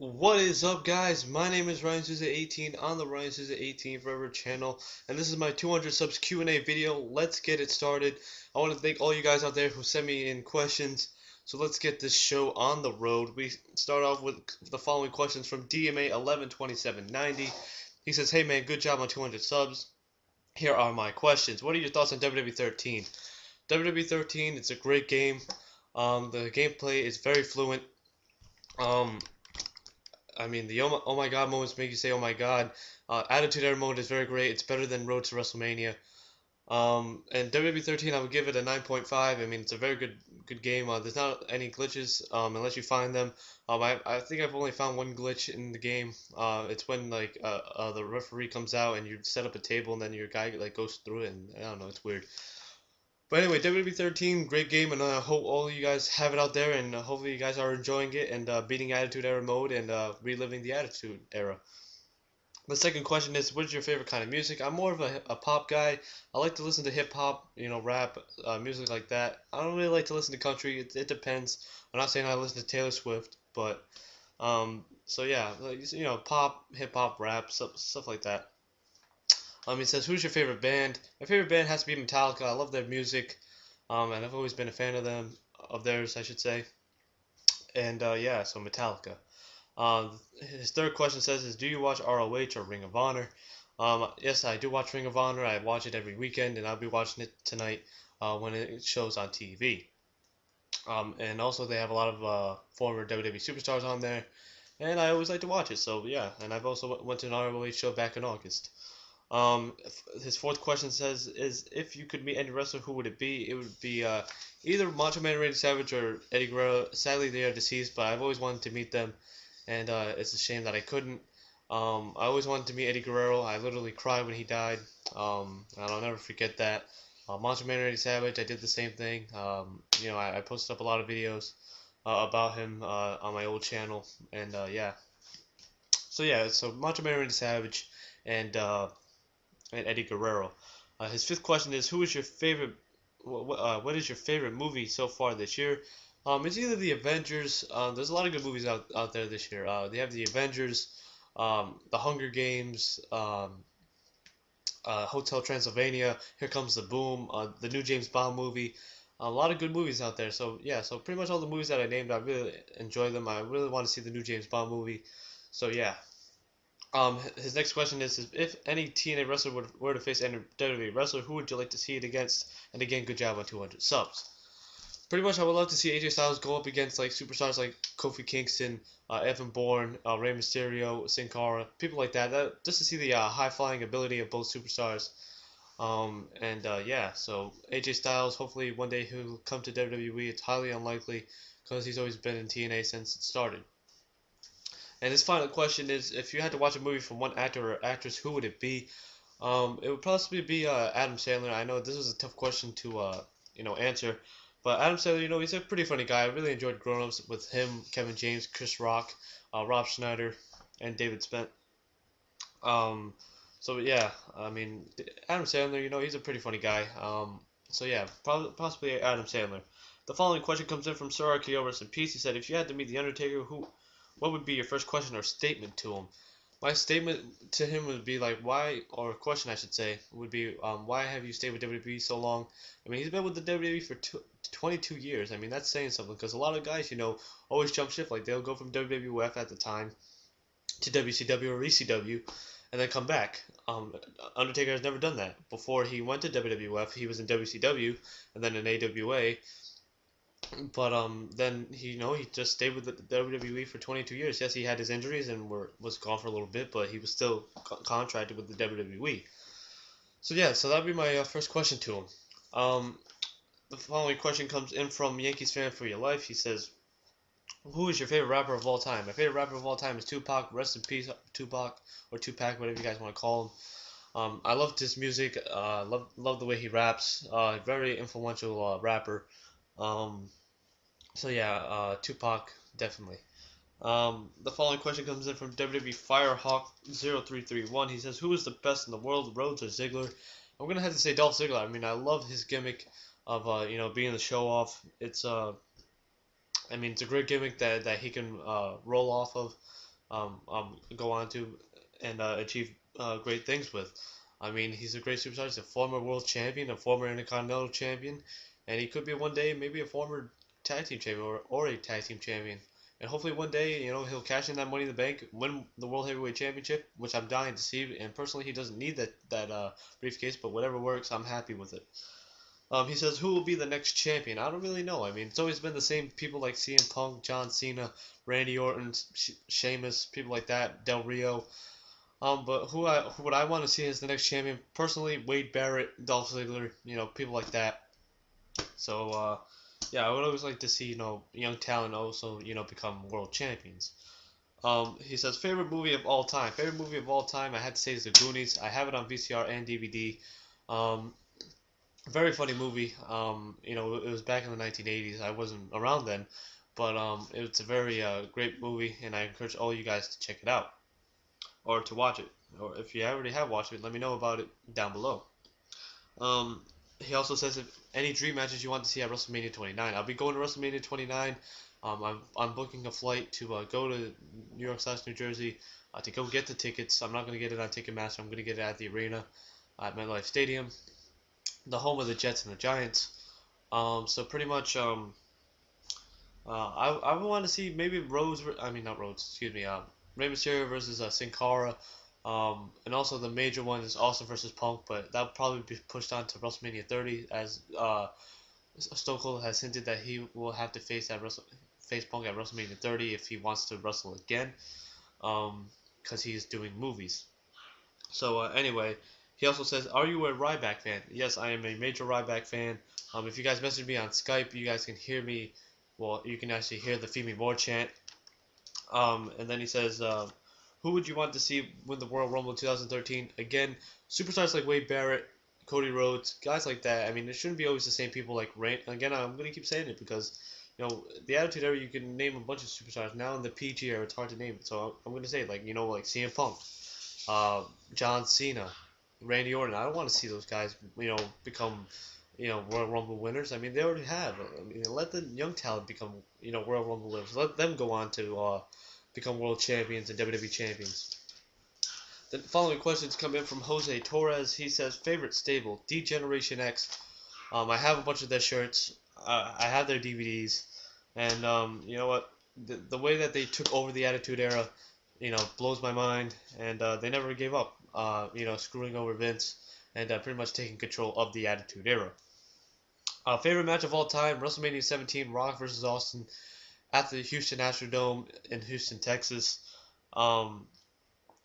What is up, guys? My name is Ryan Souza 18 on the Ryan Souza 18 Forever channel, and this is my 200 subs Q&A video. Let's get it started. I want to thank all you guys out there who sent me in questions. So let's get this show on the road. We start off with the following questions from DMA 112790. He says, "Hey man, good job on 200 subs. Here are my questions. What are your thoughts on WWE 13? WWE 13, it's a great game. The gameplay is very fluent. Um, the oh my god moments make you say oh my god. Attitude Era mode is very great. It's better than Road to WrestleMania. And WWE 13, I would give it a 9.5. I mean, it's a very good game. There's not any glitches unless you find them. I think I've only found one glitch in the game. It's when the referee comes out and you set up a table and then your guy like goes through it, and I don't know, it's weird. But anyway, WWE 13, great game, and I hope all you guys have it out there, and hopefully you guys are enjoying it and beating Attitude Era mode and reliving the Attitude Era. The second question is, what is your favorite kind of music? I'm more of a pop guy. I like to listen to hip hop, rap, music like that. I don't really like to listen to country. It depends. I'm not saying I listen to Taylor Swift, but so yeah, like, pop, hip hop, rap, stuff like that. He says, who's your favorite band? My favorite band has to be Metallica. I love their music, and I've always been a fan of theirs, I should say. And yeah, so Metallica. His third question says, do you watch ROH or Ring of Honor? Yes, I do watch Ring of Honor. I watch it every weekend, and I'll be watching it tonight when it shows on TV. And also they have a lot of former WWE superstars on there, and I always like to watch it. So yeah, and I've also went to an ROH show back in August. His fourth question says, is if you could meet any wrestler, who would it be? It would be either Macho Man Randy Savage or Eddie Guerrero. Sadly, they are deceased, but I've always wanted to meet them, and it's a shame that I couldn't. I always wanted to meet Eddie Guerrero. I literally cried when he died, and I'll never forget that. Macho Man Randy Savage, I did the same thing. I posted up a lot of videos about him on my old channel, and yeah. So yeah, so Macho Man Randy Savage and Eddie Guerrero. His fifth question is, who is your favorite? What is your favorite movie so far this year? It's either the Avengers. There's a lot of good movies out there this year. They have the Avengers, the Hunger Games, Hotel Transylvania, Here Comes the Boom, the new James Bond movie. A lot of good movies out there. So yeah, so pretty much all the movies that I named, I really enjoy them. I really want to see the new James Bond movie. So yeah. His next question is if any TNA wrestler were to face any WWE wrestler, who would you like to see it against? And again, good job on 200 subs. Pretty much, I would love to see AJ Styles go up against like superstars like Kofi Kingston, Evan Bourne, Rey Mysterio, Sin Cara, people like that. Just to see the high flying ability of both superstars. Yeah, so AJ Styles, hopefully one day he'll come to WWE. It's highly unlikely because he's always been in TNA since it started. And his final question is, if you had to watch a movie from one actor or actress, who would it be? It would possibly be Adam Sandler. I know this was a tough question to answer, but Adam Sandler, he's a pretty funny guy. I really enjoyed Grown Ups with him, Kevin James, Chris Rock, Rob Schneider, and David Spent. So yeah, I mean Adam Sandler, he's a pretty funny guy. So yeah, possibly Adam Sandler. The following question comes in from Sir RKO, rest in peace. He said, if you had to meet the Undertaker, what would be your first question or statement to him? My statement to him would be like, why, or question I should say, would be, why have you stayed with WWE so long? I mean, he's been with the WWE for 22 years. I mean, that's saying something because a lot of guys, always jump ship. Like, they'll go from WWF at the time to WCW or ECW and then come back. Undertaker has never done that. Before he went to WWF, he was in WCW and then in AWA. But then he just stayed with the WWE for 22 years. Yes, he had his injuries and was gone for a little bit, but he was still contracted with the WWE. So yeah, so that'd be my first question to him. The following question comes in from Yankees fan for your life. He says, "Who is your favorite rapper of all time?" My favorite rapper of all time is Tupac. Rest in peace, Tupac, or Tupac, whatever you guys want to call him. I loved his music. Love the way he raps. Very influential rapper. Um, so yeah, Tupac definitely. The following question comes in from WWE Firehawk0331. He says, "Who is the best in the world, Rhodes or Ziggler?" I'm gonna have to say Dolph Ziggler. I mean, I love his gimmick of being the show off. It's a great gimmick that he can roll off of. go on to and achieve great things with. I mean, he's a great superstar. He's a former world champion, a former Intercontinental champion, and he could be one day maybe a former tag team champion or a tag team champion. And hopefully one day, he'll cash in that Money in the Bank, win the World Heavyweight Championship, which I'm dying to see. And personally, he doesn't need that briefcase, but whatever works, I'm happy with it. He says, who will be the next champion? I don't really know. I mean, it's always been the same people like CM Punk, John Cena, Randy Orton, Sheamus, people like that, Del Rio. But who would I want to see as the next champion? Personally, Wade Barrett, Dolph Ziggler, people like that. So, yeah, I would always like to see, young talent also, become world champions. He says, favorite movie of all time. Favorite movie of all time, I had to say is The Goonies. I have it on VCR and DVD. Um, Very funny movie. It was back in the 1980s. I wasn't around then, but it's a very great movie, and I encourage all you guys to check it out or to watch it. Or if you already have watched it, let me know about it down below. Um, he also says if any dream matches you want to see at WrestleMania 29. I'll be going to WrestleMania 29. I'm booking a flight to go to New York/New Jersey to go get the tickets. I'm not going to get it on Ticketmaster. I'm going to get it at the arena at MetLife Stadium, the home of the Jets and the Giants. So pretty much, I would want to see maybe Rhodes. I mean, not Rhodes. Excuse me. Rey Mysterio versus Sin Cara. And also the major one is Austin versus Punk, but that'll probably be pushed on to WrestleMania 30, as Stone Cold has hinted that he will have to face Punk at WrestleMania 30 if he wants to wrestle again, because he is doing movies. So anyway, he also says, "Are you a Ryback fan?" Yes, I am a major Ryback fan. If you guys message me on Skype, you guys can hear me. Well, you can actually hear the "Feed Me More" chant. And then he says, "Who would you want to see win the Royal Rumble 2013?" Again, superstars like Wade Barrett, Cody Rhodes, guys like that. I mean, it shouldn't be always the same people like Rain. Again, I'm gonna keep saying it because the Attitude Era, you can name a bunch of superstars. Now in the PG era, it's hard to name it. So I'm gonna say like CM Punk, John Cena, Randy Orton. I don't want to see those guys, become, Royal Rumble winners. I mean, they already have. I mean, let the young talent become, Royal Rumble winners. Let them go on to become world champions and WWE champions. The following questions come in from Jose Torres. He says, favorite stable, D-Generation X. I have a bunch of their shirts. I have their DVDs. And you know what? The way that they took over the Attitude Era, blows my mind. And they never gave up, screwing over Vince and pretty much taking control of the Attitude Era. Favorite match of all time, WrestleMania 17, Rock versus Austin at the Houston Astrodome in Houston, Texas. A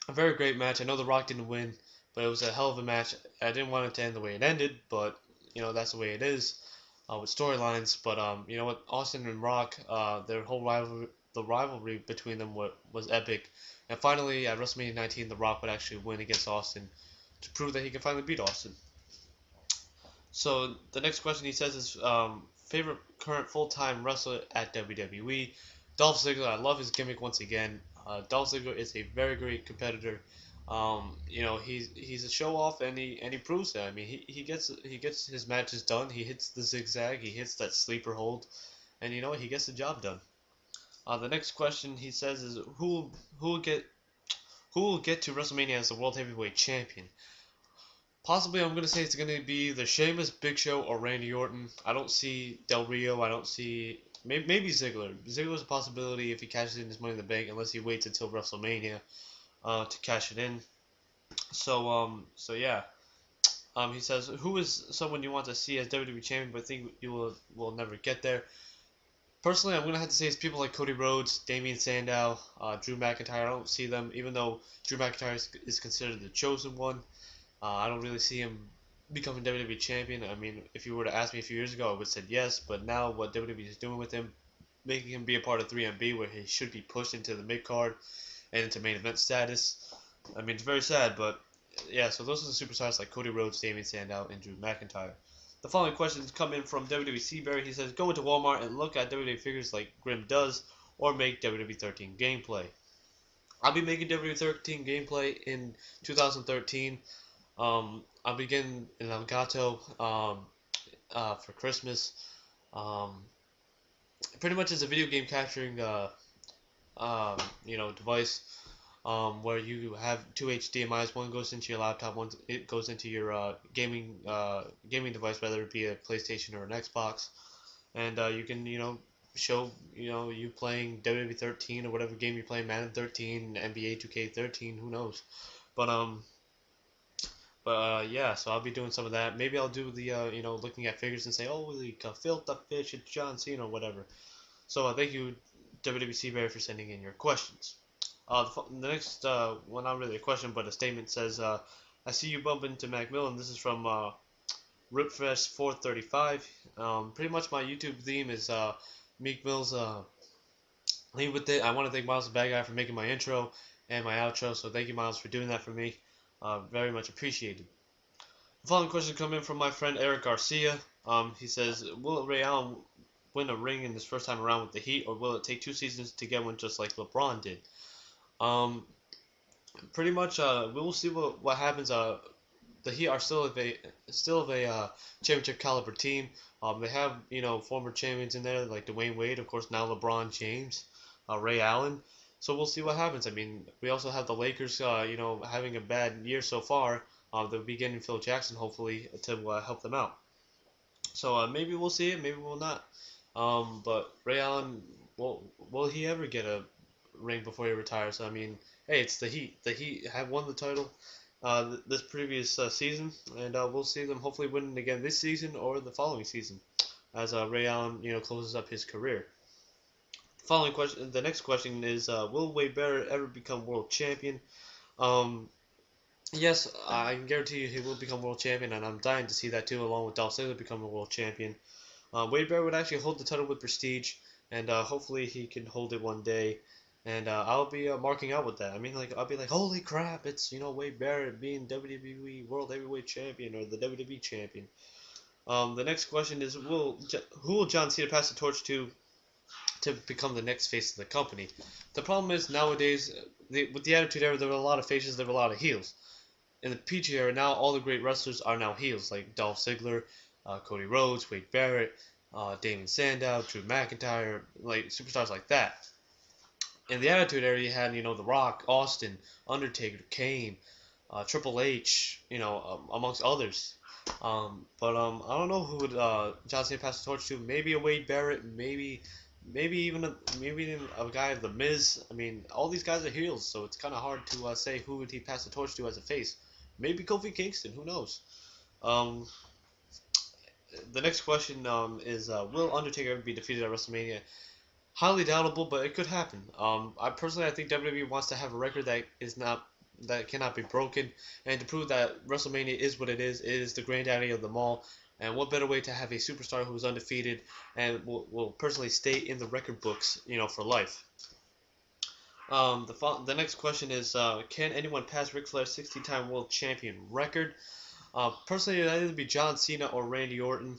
very great match. I know The Rock didn't win, but it was a hell of a match. I didn't want it to end the way it ended, but that's the way it is with storylines. But you know what, Austin and Rock, their whole rivalry between them was epic. And finally, at WrestleMania 19, The Rock would actually win against Austin to prove that he can finally beat Austin. So the next question he says is favorite current full-time wrestler at WWE. Dolph Ziggler. I love his gimmick once again. Dolph Ziggler is a very great competitor. He's a show off and he proves that. I mean, he gets his matches done. He hits the zigzag. He hits that sleeper hold, and he gets the job done. The next question he says is who will get to WrestleMania as the World Heavyweight Champion. Possibly, I'm going to say it's going to be the Sheamus, Big Show, or Randy Orton. I don't see Del Rio. I don't see... Maybe Ziggler. Ziggler's a possibility if he cashes in his Money in the Bank, unless he waits until WrestleMania to cash it in. So yeah. He says, who is someone you want to see as WWE Champion, but think you will never get there? Personally, I'm going to have to say it's people like Cody Rhodes, Damian Sandow, Drew McIntyre. I don't see them, even though Drew McIntyre is considered the chosen one. I don't really see him becoming WWE champion. I mean, if you were to ask me a few years ago, I would have said yes. But now what WWE is doing with him, making him be a part of 3MB, where he should be pushed into the mid-card and into main event status. I mean, it's very sad, but yeah, so those are the superstars like Cody Rhodes, Damian Sandow, and Drew McIntyre. The following questions come in from WWE Seabury. He says, go into Walmart and look at WWE figures like Grimm does, or make WWE 13 gameplay. I'll be making WWE 13 gameplay in 2013. I'll be getting an Elgato for Christmas. Pretty much it's a video game capturing device, where you have two HDMI's. One goes into your laptop, one it goes into your gaming device, whether it be a PlayStation or an Xbox, and you can show you playing WWE 13 or whatever game you're playing, Madden 13, NBA 2K 13, who knows. But yeah, so I'll be doing some of that. Maybe I'll do the looking at figures and say, oh, like filter fish, it's John Cena or whatever. So thank you, WWC Bear, for sending in your questions. The next well, not really a question, but a statement says, I see you bump into Macmillan. This is from Ripfresh435. Pretty much my YouTube theme is Meek Mill's Leave With It. I want to thank Miles the Bad Guy for making my intro and my outro, so thank you, Miles, for doing that for me. Very much appreciated. The following question come in from my friend Eric Garcia. He says, will Ray Allen win a ring in his first time around with the Heat, or will it take 2 seasons to get one just like LeBron did? Pretty much, we'll see what happens. The Heat are still of a championship caliber team. They have former champions in there like Dwayne Wade, of course, now LeBron James, Ray Allen. So we'll see what happens. I mean, we also have the Lakers, having a bad year so far. They'll be getting Phil Jackson hopefully to help them out. So maybe we'll see it, maybe we'll not. But Ray Allen, will he ever get a ring before he retires? I mean, hey, it's the Heat. The Heat have won the title this previous season, and we'll see them hopefully winning again this season or the following season, as Ray Allen closes up his career. Following question, the next question is, will Wade Barrett ever become world champion? Yes, I can guarantee you he will become world champion, and I'm dying to see that too, along with Dolph Ziggler becoming a world champion. Wade Barrett would actually hold the title with prestige, and hopefully he can hold it one day. And I'll be marking out with that. I mean, like, I'll be like, holy crap, it's Wade Barrett being WWE World Heavyweight Champion or the WWE Champion. The next question is, who will John Cena pass the torch to become the next face of the company? The problem is nowadays, with the Attitude Era, there were a lot of faces, there were a lot of heels. In the PG era, now all the great wrestlers are now heels, like Dolph Ziggler, Cody Rhodes, Wade Barrett, Damon Sandow, Drew McIntyre, like superstars like that. In the Attitude Era, you had The Rock, Austin, Undertaker, Kane, Triple H, amongst others. But I don't know who would John Cena pass the torch to. Maybe a Wade Barrett, maybe even a guy of The Miz. I mean, all these guys are heels, so it's kind of hard to say who would he pass the torch to as a face. Maybe Kofi Kingston. Who knows? The next question is, will Undertaker ever be defeated at WrestleMania? Highly doubtable, but it could happen. I think WWE wants to have a record that cannot be broken, and to prove that WrestleMania is what it is the granddaddy of them all. And what better way to have a superstar who is undefeated and will personally stay in the record books, for life. The next question is, can anyone pass Ric Flair's 16-time world champion record? Personally, it'd either be John Cena or Randy Orton.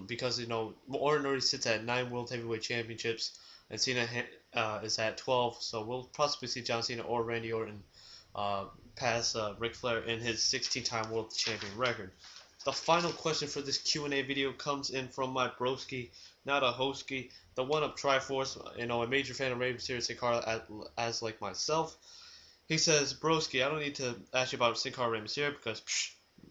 Because Orton already sits at 9 World Heavyweight Championships, and Cena is at 12. So we'll possibly see John Cena or Randy Orton pass Ric Flair in his 16-time World Champion record. The final question for this Q&A video comes in from my broski, not a hostski, the one-up Triforce, a major fan of Rey Mysterio Sin Cara as like myself. He says, broski, I don't need to ask you about Sin Cara Rey Mysterio because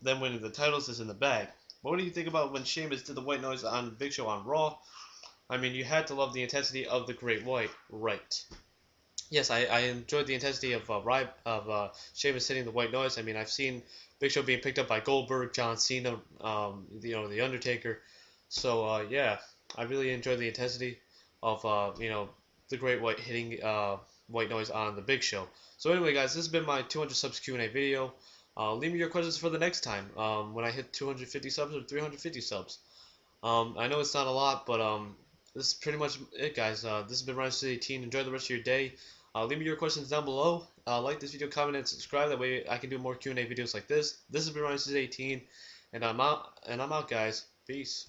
them winning the titles is in the bag. But what do you think about when Sheamus did the white noise on Big Show on Raw? I mean, you had to love the intensity of the Great White, right? Yes, I enjoyed the intensity of Sheamus hitting the white noise. I mean, I've seen Big Show being picked up by Goldberg, John Cena, the Undertaker. So yeah, I really enjoyed the intensity of the Great White hitting white noise on the Big Show. So anyway, guys, this has been my 200 subs Q&A video. Leave me your questions for the next time when I hit 250 subs or 350 subs. I know it's not a lot, but this is pretty much it, guys. This has been Ryan18. Enjoy the rest of your day. Leave me your questions down below. Like this video, comment, and subscribe. That way I can do more Q&A videos like this. This has been Ryan18, and I'm out, guys. Peace.